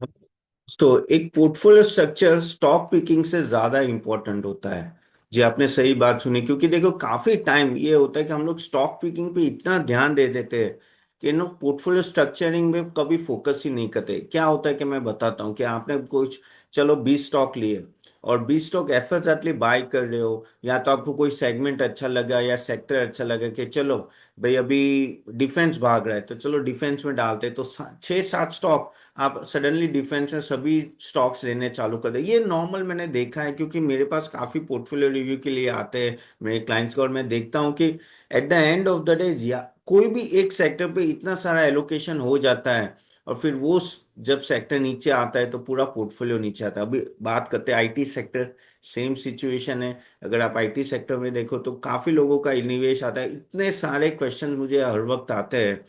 तो एक portfolio structure stock picking से ज्यादा इंपॉर्टेंट होता है। जी आपने सही बात सुनी, क्योंकि देखो काफी टाइम ये होता है कि हम लोग स्टॉक पिकिंग पे इतना ध्यान दे देते हैं कि नो पोर्टफोलियो स्ट्रक्चरिंग में कभी फोकस ही नहीं करते। क्या होता है कि मैं बताता हूँ कि आपने कुछ, चलो 20 स्टॉक लिए और 20 स्टॉक एफर्टली बाय कर रहे हो, या तो आपको कोई सेगमेंट अच्छा लगा या सेक्टर अच्छा लगा कि चलो भाई अभी डिफेंस भाग रहा है तो चलो डिफेंस में डालते हैं, तो 6-7 स्टॉक आप सडनली डिफेंस में सभी स्टॉक्स लेने चालू कर दे। ये नॉर्मल मैंने देखा है, क्योंकि मेरे पास काफी पोर्टफोलियो रिव्यू के लिए आते हैं मेरे क्लाइंट्स को, और मैं देखता हूँ कि at the end of the day या कोई भी एक सेक्टर पे इतना सारा एलोकेशन हो जाता है, और फिर वो जब सेक्टर नीचे आता है तो पूरा पोर्टफोलियो नीचे आता है। अभी बात करते हैं आईटी सेक्टर, सेम सिचुएशन है। अगर आप आईटी सेक्टर में देखो तो काफी लोगों का निवेश आता है, इतने सारे क्वेश्चन मुझे हर वक्त आते हैं।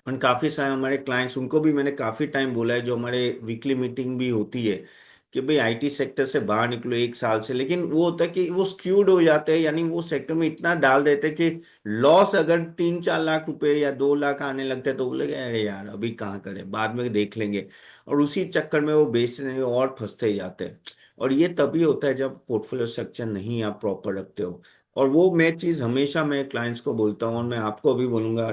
और काफी सारे हमारे क्लाइंट्स, उनको भी मैंने काफी टाइम बोला है, जो हमारे वीकली मीटिंग भी होती है, कि भाई आईटी सेक्टर से बाहर निकलो 1 साल से। लेकिन वो होता है कि वो स्क्यूड हो जाते हैं, यानी वो सेक्टर में इतना डाल देते हैं कि लॉस अगर 3-4 लाख रुपए या 2 लाख आने लगते हैं तो बोले अरे यार अभी कहाँ करें, बाद में देख लेंगे, और उसी चक्कर में वो बेचने में और फंसते ही जाते हैं। और ये तभी होता है जब पोर्टफोलियो स्ट्रक्चर नहीं आप प्रॉपर रखते हो। और वो मैं चीज हमेशा मैं क्लाइंट्स को बोलता हूँ, और मैं आपको भी बोलूंगा।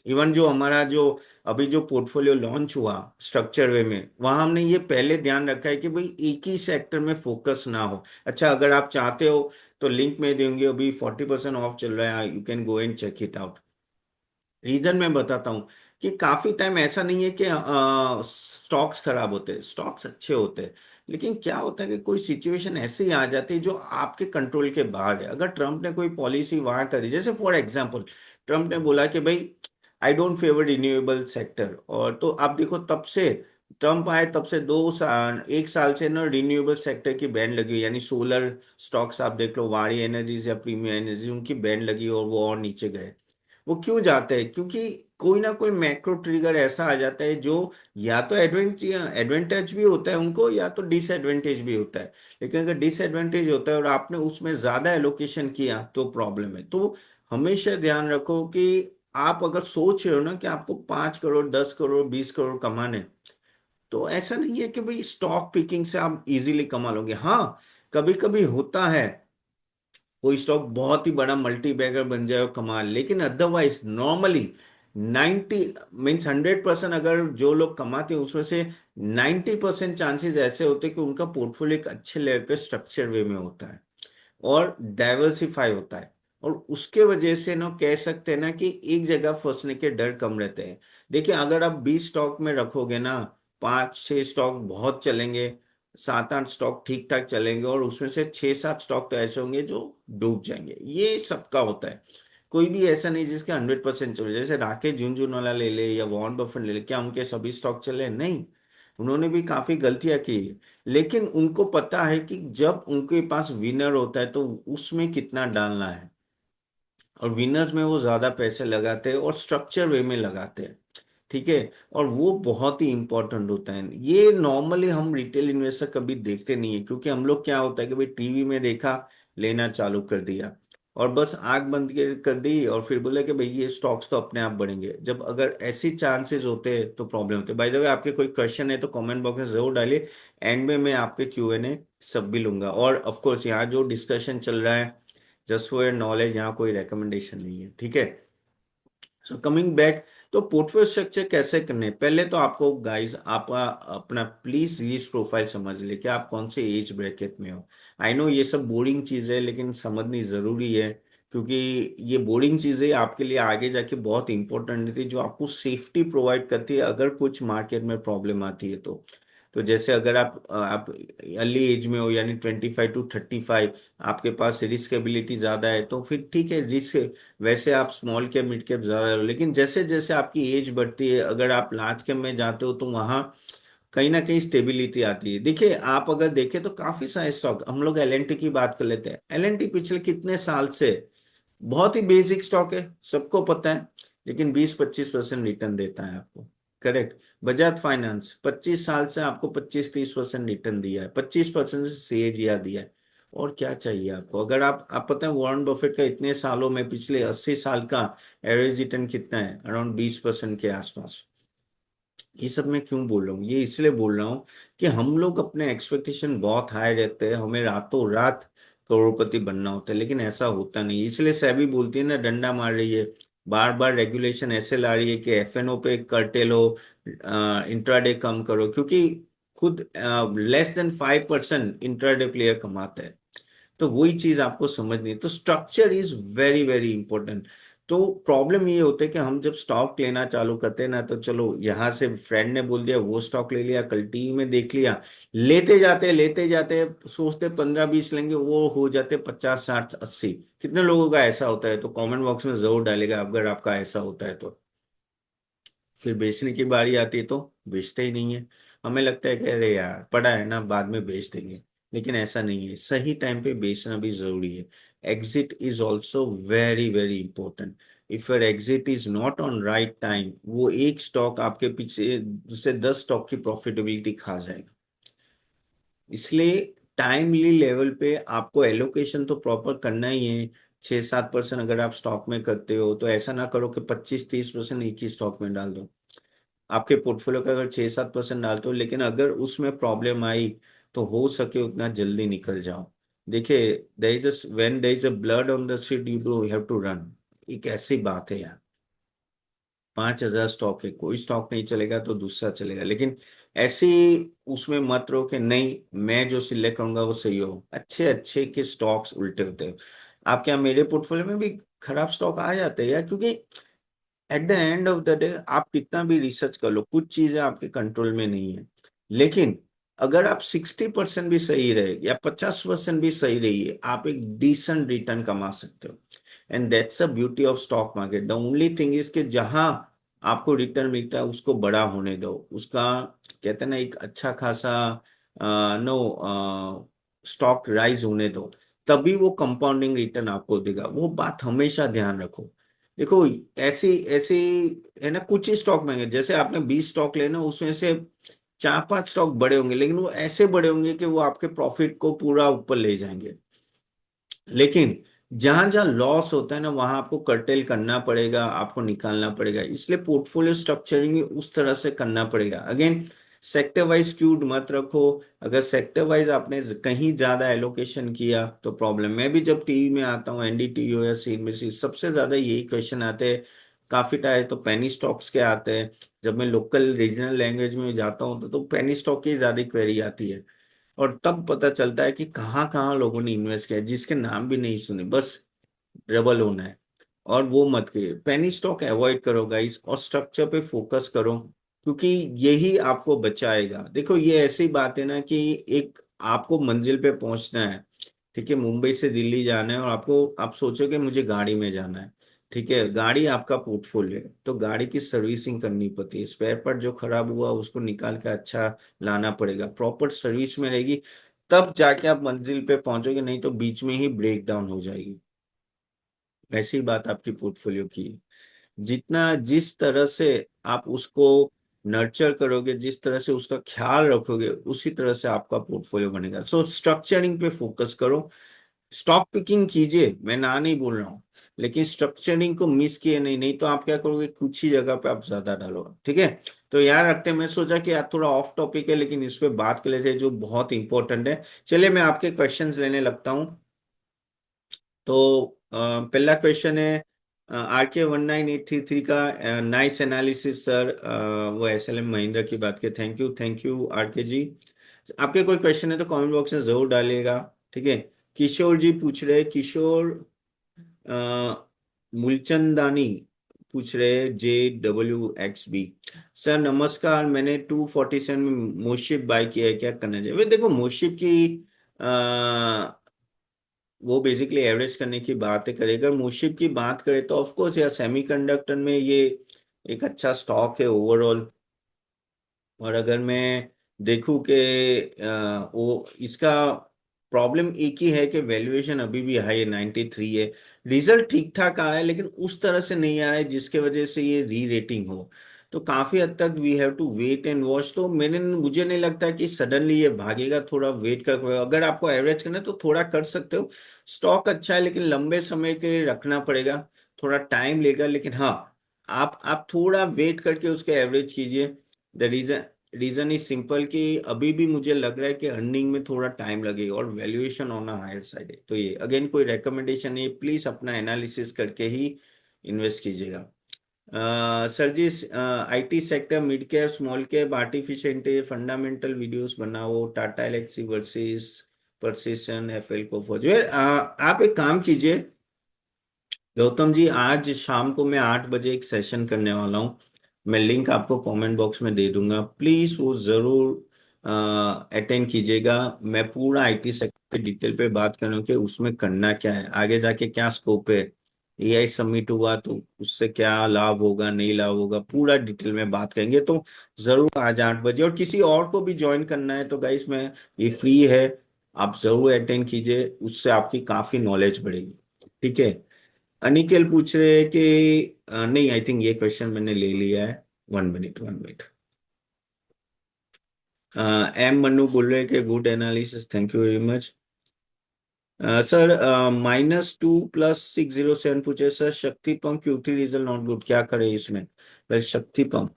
इवन जो हमारा जो अभी जो पोर्टफोलियो लॉन्च हुआ स्ट्रक्चर वे में, वहां हमने ये पहले ध्यान रखा है कि भाई एक ही सेक्टर में फोकस ना हो। अच्छा, अगर आप चाहते हो तो लिंक में देंगे, अभी 40% ऑफ चल रहा है, you can go and check it out. Reason मैं बताता हूँ कि काफी टाइम ऐसा नहीं है कि स्टॉक्स खराब होते हैं, स्टॉक्स अच्छे होते हैं। लेकिन क्या होता है कि कोई सिचुएशन ऐसी आ जाती है जो आपके कंट्रोल के बाहर है। अगर ट्रम्प ने कोई पॉलिसी वहां करी, जैसे फॉर एग्जांपल ट्रम्प ने बोला कि भाई I don't favour renewable sector, और तो आप देखो तब से ट्रम्प आए तब से 2 साल 1 साल से ना रिन्यूएबल सेक्टर की बैन लगी, यानी सोलर स्टॉक्स आप देख लो, वारी एनर्जीज या प्रीमियर एनर्जी, उनकी बैन लगी और वो और नीचे गए। वो क्यों जाते हैं? क्योंकि कोई ना कोई मैक्रो ट्रिगर ऐसा आ जाता है जो या तो एडवांटेज भी होता है उनको, या तो डिसएडवांटेज भी होता है। लेकिन अगर डिसएडवांटेज होता है और आपने उसमें ज्यादा एलोकेशन किया तो प्रॉब्लम है। तो हमेशा ध्यान रखो कि आप अगर सोच रहे हो ना कि आपको 5 करोड़ 10 करोड़ 20 करोड़ कमाने, तो ऐसा नहीं है कि भाई स्टॉक पिकिंग से आप इजीली कमा लोगे। हाँ, कभी कभी होता है कोई स्टॉक बहुत ही बड़ा मल्टी बैगर बन जाए और कमाल, लेकिन अदरवाइज नॉर्मली 100% अगर जो लोग कमाते हैं उसमें से 90% चांसेस ऐसे होते हैं कि उनका पोर्टफोलियो एक अच्छे लेवल पे स्ट्रक्चर वे में होता है और डाइवर्सिफाई होता है। और उसके वजह से ना कह सकते हैं ना कि एक जगह फंसने के डर कम रहते हैं। देखिए, अगर आप 20 स्टॉक में रखोगे ना, 5-6 स्टॉक बहुत चलेंगे, 7-8 स्टॉक ठीक ठाक चलेंगे, और उसमें से 6-7 स्टॉक तो ऐसे होंगे जो डूब जाएंगे। ये सबका होता है, कोई भी ऐसा नहीं जिसके 100% चले। जैसे राकेश झुनझुनवाला ले ले या वॉरेन बफेट ले ले, क्या उनके सभी स्टॉक चले? नहीं, उन्होंने भी काफी गलतियां की। लेकिन उनको पता है कि जब उनके पास विनर होता है तो उसमें कितना डालना है, और विनर्स में वो ज्यादा पैसे लगाते हैं और स्ट्रक्चर वे में लगाते हैं। ठीक है, और वो बहुत ही इंपॉर्टेंट होता है। ये नॉर्मली हम रिटेल इन्वेस्टर कभी देखते नहीं है, क्योंकि हम लोग क्या होता है कि भाई टीवी में देखा, लेना चालू कर दिया, और बस आंख बंद कर दी, और फिर बोले कि भाई ये स्टॉक्स तो अपने आप बढ़ेंगे। जब अगर ऐसी चांसेस होते हैं तो प्रॉब्लम होते हैं। बाय द वे, आपके कोई क्वेश्चन है तो कमेंट बॉक्स में जरूर डालिए, एंड में मैं आपके Q&A सब भी लूंगा। और ऑफ कोर्स यहाँ जो डिस्कशन चल रहा है जस्ट फॉर योर नॉलेज, यहाँ कोई रिकमेंडेशन नहीं है, ठीक है। सो कमिंग बैक, तो पोर्टफोलियो स्ट्रक्चर कैसे करने, पहले तो आपको गाइस आप अपना प्लीज रिस्क प्रोफाइल समझ ले कि आप कौन से एज ब्रैकेट में हो। आई नो ये सब बोरिंग चीज है, लेकिन समझनी जरूरी है, क्योंकि ये बोरिंग चीजें आपके लिए आगे जाके बहुत इंपॉर्टेंट थी, जो आपको सेफ्टी प्रोवाइड करती है अगर कुछ मार्केट में प्रॉब्लम आती है तो जैसे अगर आप अर्ली एज में हो, यानी 25 to 35, आपके पास रिस्क एबिलिटी ज्यादा है तो फिर ठीक है, रिस्क वैसे आप स्मॉल कैप मिड कैप ज्यादा हो। लेकिन जैसे जैसे आपकी एज बढ़ती है, अगर आप लार्ज कैप में जाते हो तो वहां कहीं ना कहीं स्टेबिलिटी आती है। देखिए, आप अगर देखें तो काफी सारे स्टॉक, हम लोग एलएनटी की बात कर लेते हैं। एलएनटी पिछले कितने साल से बहुत ही बेसिक स्टॉक है, सबको पता है, लेकिन 20-25% रिटर्न देता है आपको। करेक्ट। बजाज फाइनेंस 25 साल से आपको 25-30% रिटर्न दिया है, 25% से CAGR दिया है। और क्या चाहिए आपको? अगर आप पता है वॉरेन बफेट का इतने सालों में पिछले 80 साल का एवरेज रिटर्न कितना है? अराउंड 20% के आसपास। ये सब मैं क्यों बोल रहा हूँ, ये इसलिए बोल रहा हूँ कि हम लोग अपने एक्सपेक्टेशन बहुत हाई रहते हैं, हमें रातों रात करोड़पति बनना होता है, लेकिन ऐसा होता नहीं। इसलिए सेबी बोलती है ना, डंडा मार रही है, बार बार रेगुलेशन ऐसे ला रही है कि एफएनओ पे कर्टेल हो, इंट्राडे कम करो, क्योंकि खुद लेस देन 5% इंट्राडे प्लेयर कमाता है। तो वही चीज आपको समझनी है। तो structure is very very important. तो प्रॉब्लम ये होता है कि हम जब स्टॉक लेना चालू करते हैं ना, तो चलो यहाँ से फ्रेंड ने बोल दिया वो स्टॉक ले लिया, कल टीवी में देख लिया, लेते जाते सोचते 15-20 लेंगे, वो हो जाते 50-60-80। कितने लोगों का ऐसा होता है? तो कमेंट बॉक्स में जरूर डालेगा अगर आपका ऐसा होता है तो। फिर बेचने की बारी आती है तो बेचते ही नहीं है। हमें लगता है कि अरे यार पड़ा है ना, बाद में बेच देंगे। लेकिन ऐसा नहीं है, सही टाइम पे बेचना भी जरूरी है। Exit is also very very important. If your exit is not on right time, वो एक स्टॉक आपके पीछे से 10 स्टॉक की प्रॉफिटेबिलिटी खा जाएगा। इसलिए टाइमली लेवल पे आपको एलोकेशन तो प्रॉपर करना ही है। 6-7% अगर आप स्टॉक में करते हो तो ऐसा ना करो कि 25-30% एक ही स्टॉक में डाल दो। आपके पोर्टफोलियो का अगर 6-7% डालते हो, लेकिन अगर उसमें प्रॉब्लम आई तो हो सके उतना जल्दी निकल जाओ। देखिए, there is a blood on the street, you do have to run. एक ऐसी बात है यार, 5,000 स्टॉक है, कोई स्टॉक नहीं चलेगा तो दूसरा चलेगा, लेकिन ऐसे उसमें मत रहो कि नहीं मैं जो सिलेक्ट करूंगा वो सही हो। अच्छे अच्छे के स्टॉक्स उल्टे होते हैं। आपके यहाँ मेरे पोर्टफोलियो में भी खराब स्टॉक आ जाते हैं यार, क्योंकि at the end of the day आप कितना भी रिसर्च कर लो, कुछ चीजें आपके कंट्रोल में नहीं है। लेकिन अगर आप 60% भी सही रहे या 50% भी सही रही है, आप एक डिसेंट रिटर्न कमा सकते हो। And that's a beauty of stock market. The only thing is कि जहां आपको रिटर्न मिलता है उसको बड़ा होने दो, उसका कहते हैं ना एक अच्छा खासा नो स्टॉक राइज होने दो, तभी वो कंपाउंडिंग रिटर्न आपको देगा। वो बात हमेशा ध्यान रखो। देखो, ऐसी ऐसी है ना, कुछ ही स्टॉक महंगे, जैसे आपने 20 स्टॉक लेना, उसमें से 4-5 स्टॉक बड़े होंगे, लेकिन वो ऐसे बड़े होंगे कि वो आपके प्रॉफिट को पूरा ऊपर ले जाएंगे। लेकिन जहां जहां लॉस होता है ना, वहां आपको कर्टेल करना पड़ेगा, आपको निकालना पड़ेगा। इसलिए पोर्टफोलियो स्ट्रक्चरिंग भी उस तरह से करना पड़ेगा। अगेन, सेक्टर वाइज स्क्यूड मत रखो। अगर सेक्टर वाइज आपने कहीं ज्यादा एलोकेशन किया तो प्रॉब्लम। मैं भी जब टीवी में आता हूँ, एनडीटीवी हो या सीएनबीसी, सबसे ज्यादा यही क्वेश्चन आते हैं। काफी टाइम तो पेनी स्टॉक्स के आते हैं। जब मैं लोकल रीजनल लैंग्वेज में जाता हूँ तो पेनी स्टॉक की ज्यादा क्वेरी आती है। और तब पता चलता है कि कहाँ कहाँ लोगों ने इन्वेस्ट किया है, जिसके नाम भी नहीं सुने, बस डबल होना है। और वो मत करिए, पेनी स्टॉक अवॉइड करो गाइस, और स्ट्रक्चर पे फोकस करो, क्योंकि यही आपको बचाएगा। देखो, ये ऐसी बात है ना कि एक आपको मंजिल पे पहुंचना है, ठीक है, मुंबई से दिल्ली जाना है, और आपको आप सोचो कि मुझे गाड़ी में जाना है। ठीक है, गाड़ी आपका पोर्टफोलियो है, तो गाड़ी की सर्विसिंग करनी पड़ती है। स्पेयर पार्ट जो खराब हुआ उसको निकाल के अच्छा लाना पड़ेगा, प्रॉपर सर्विस में रहेगी, तब जाके आप मंजिल पे पहुंचोगे, नहीं तो बीच में ही ब्रेक डाउन हो जाएगी। ऐसी बात आपकी पोर्टफोलियो की है। जितना जिस तरह से आप उसको नर्चर करोगे, जिस तरह से उसका ख्याल रखोगे, उसी तरह से आपका पोर्टफोलियो बनेगा। सो स्ट्रक्चरिंग पे फोकस करो। स्टॉक पिकिंग कीजिए, मैं ना नहीं बोल रहा हूँ, लेकिन स्ट्रक्चरिंग को मिस किए नहीं। नहीं तो आप क्या करोगे, कुछ ही जगह पे आप ज्यादा डालोगे। ठीक है, तो यार रखते हैं। मैं सोचा कि यार थोड़ा ऑफ टॉपिक है, लेकिन इस पे बात कर लेते हैं जो बहुत इंपॉर्टेंट है। चलिए मैं आपके क्वेश्चंस लेने लगता हूँ। तो पहला क्वेश्चन है RK 1983 का। Nice analysis sir. वो SLM महिंद्रा की बात के, थैंक यू RK जी। आपके कोई क्वेश्चन है तो कमेंट बॉक्स में जरूर डालिएगा। ठीक है। किशोर जी पूछ रहे, किशोर मूलचंदानी पूछ रहे, JWXB। सर नमस्कार, मैंने 247 में मोशिप बाय किया है, क्या करना चाहिए? वे देखो, मोशिप की वो बेसिकली एवरेज करने की बात करे। अगर मोशिप की बात करें तो ऑफकोर्स यार सेमीकंडक्टर में ये एक अच्छा स्टॉक है ओवरऑल। और अगर मैं देखूं कि वो इसका प्रॉब्लम एक ही है कि वैल्यूएशन अभी भी हाई है, 93 है। रिजल्ट ठीक ठाक आ रहा है, लेकिन उस तरह से नहीं आ रहा है जिसके वजह से ये री रेटिंग हो। तो काफी हद तक we have to wait and watch. तो मुझे नहीं लगता कि सडनली ये भागेगा, थोड़ा वेट कर। अगर आपको एवरेज करना है तो थोड़ा कर सकते हो। स्टॉक अच्छा है, लेकिन लंबे समय के लिए रखना पड़ेगा, थोड़ा टाइम लेगा। लेकिन हाँ, आप थोड़ा वेट करके उसके एवरेज कीजिए। The reason reason is simple कि अभी भी मुझे लग रहा है कि अर्निंग में थोड़ा टाइम लगेगा और वैल्यूएशन ऑन हायर साइड है। तो ये अगेन कोई रिकमेंडेशन है, प्लीज अपना एनालिसिस करके ही इन्वेस्ट कीजिएगा। Sir ji, IT sector, mid cap, small cap, artificial intelligence, fundamental videos बनाओ, टाटा एलेक्सी वर्सेस परसिस्टेंट, एफएल को फॉर आप एक काम कीजिए गौतम जी, आज शाम को मैं 8 बजे एक सेशन करने वाला हूँ। मैं लिंक आपको कमेंट बॉक्स में दे दूंगा, प्लीज वो जरूर अटेंड कीजिएगा। मैं पूरा आईटी सेक्टर डिटेल पे बात करूँ कि उसमें करना क्या है, आगे जाके क्या स्कोप है, एआई सबमिट हुआ तो उससे क्या लाभ होगा नहीं लाभ होगा, पूरा डिटेल में बात करेंगे। तो जरूर आज 8 बजे, और किसी और को भी ज्वाइन करना है तो गाइस मैं ये फ्री है, आप जरूर अटेंड कीजिए, उससे आपकी काफी नॉलेज बढ़ेगी। ठीक है। अनिकेल पूछ रहे हैं कि नहीं, आई थिंक ये क्वेश्चन मैंने ले लिया है। 1 मिनट 1 मिनट। एम मन्नू बोल रहे हैं कि good analysis, thank you very much. Sir, -2 + 607 पूछे सर, शक्ति pump Q3 result not good, क्या करे इसमें? वेल, शक्ति पंप,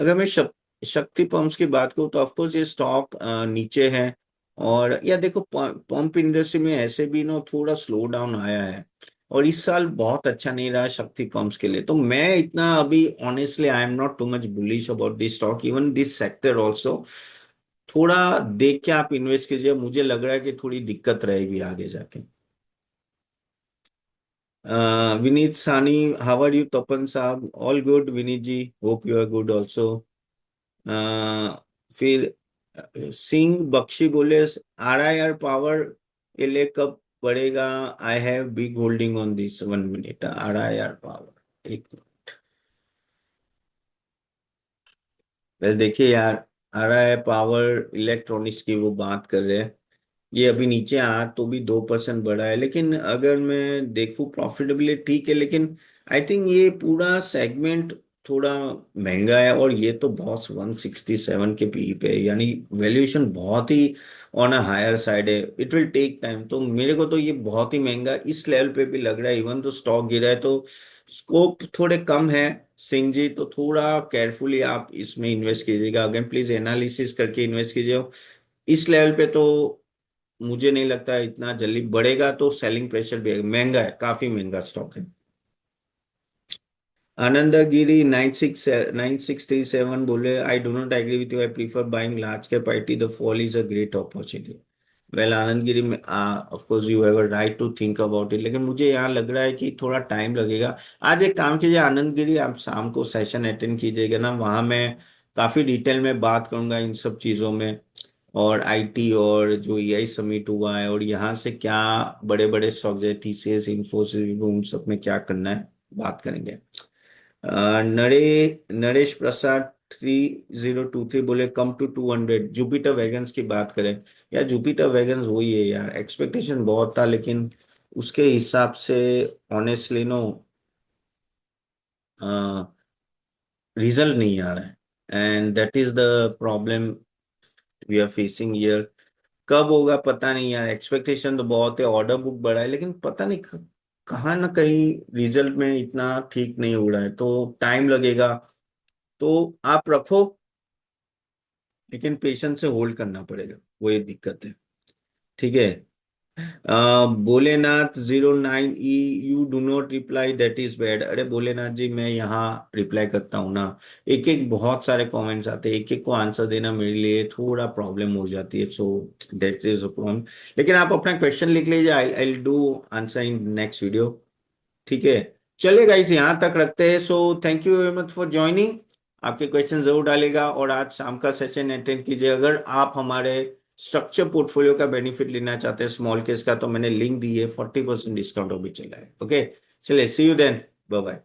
अगर मैं शक्ति पंप्स की बात करूँ तो ऑफकोर्स ये स्टॉक नीचे है। और या देखो, पंप इंडस्ट्री में ऐसे भी ना थोड़ा स्लो डाउन आया है, और इस साल बहुत अच्छा नहीं रहा शक्ति पंप्स के लिए। तो मैं इतना अभी honestly I am not too much bullish about this stock, even this sector also. थोड़ा देख के आप इन्वेस्ट कीजिए, मुझे लग रहा है कि थोड़ी दिक्कत रहेगी आगे जाके। विनीत सानी, how are you Tapan sahab? All good Vineet ji, hope you are good also. फिर सिंह बख्शी बोले, RIR पावर के लिए कब बढ़ेगा? I have big holding on this. 1 minute, RIR power, एक मिनट। वेल देखिए यार, RIR पावर इलेक्ट्रॉनिक्स की वो बात कर रहे हैं, ये अभी नीचे आ तो भी 2% बढ़ा है, लेकिन अगर मैं देखूं प्रॉफिटेबिलिटी ठीक है, लेकिन आई थिंक ये पूरा सेगमेंट थोड़ा महंगा है, और ये तो बहुत 167 के पी पे है, यानी वैल्यूएशन बहुत ही ऑन अ हायर साइड है। इट विल टेक टाइम, तो मेरे को तो ये बहुत ही महंगा इस लेवल पे भी लग रहा है। इवन तो स्टॉक गिरा है तो स्कोप थोड़े कम है। सिंह जी, तो थोड़ा केयरफुली आप इसमें इन्वेस्ट कीजिएगा, अगेन प्लीज एनालिसिस करके इन्वेस्ट कीजिए। इस लेवल पे तो मुझे नहीं लगता है इतना जल्दी बढ़ेगा, तो सेलिंग प्रेशर भी है, महंगा है, काफी महंगा स्टॉक है। आनंदगिरी 9637 बोले, I do not agree with you, I prefer buying large cap IT, the fall is a great opportunity. Well Anandgiri में of course you have a right to think about it, लेकिन मुझे यहाँ लग रहा है कि थोड़ा टाइम लगेगा। आज एक काम कीजिए आनंदगिरी, आप शाम को सेशन अटेंड कीजिएगा ना, वहाँ मैं काफी डिटेल में बात करूंगा इन सब चीजों में, और आईटी और जो एआई समिट हुआ है, और यहाँ से क्या बड़े बड़े स्टॉक्स है, TCS, इंफोसिस, उन सब में क्या करना है, बात करेंगे। नरेश प्रसाद 3023 बोले, कम टू 200, जुपिटर वैगन्स की बात करें। यार जुपिटर वैगन्स वही है यार, एक्सपेक्टेशन बहुत था, लेकिन उसके हिसाब से ऑनेस्टली नो रिजल्ट नहीं आ रहा है, and that is the problem we are facing here. कब होगा पता नहीं यार, एक्सपेक्टेशन तो बहुत है, ऑर्डर बुक बढ़ा है, लेकिन पता नहीं कहाँ ना कहीं रिजल्ट में इतना ठीक नहीं हो रहा है, तो टाइम लगेगा। तो आप रखो, लेकिन पेशेंस से होल्ड करना पड़ेगा, वो ये दिक्कत है। ठीक है। Bholenath 09E, you do not reply, that is bad. अरे भोलेनाथ जी, मैं यहाँ रिप्लाई करता हूँ ना, एक एक बहुत सारे कमेंट्स आते हैं, एक एक को आंसर देना मेरे लिए थोड़ा प्रॉब्लम हो जाती है, so that is a problem. लेकिन आप अपना क्वेश्चन लिख लीजिए, I I do answer in next video. ठीक है। चलेगा, इसे यहाँ तक रखते हैं। So thank you very much for joining. आपके क्वेश्चन जरूर डालेगा, और आज शाम का सेशन अटेंड कीजिए। अगर आप हमारे स्ट्रक्चर पोर्टफोलियो का बेनिफिट लेना चाहते हैं स्मॉल केस का, तो मैंने लिंक दी है, 40% डिस्काउंट अभी चला है। ओके, चलिए, सी यू देन, बाय बाय।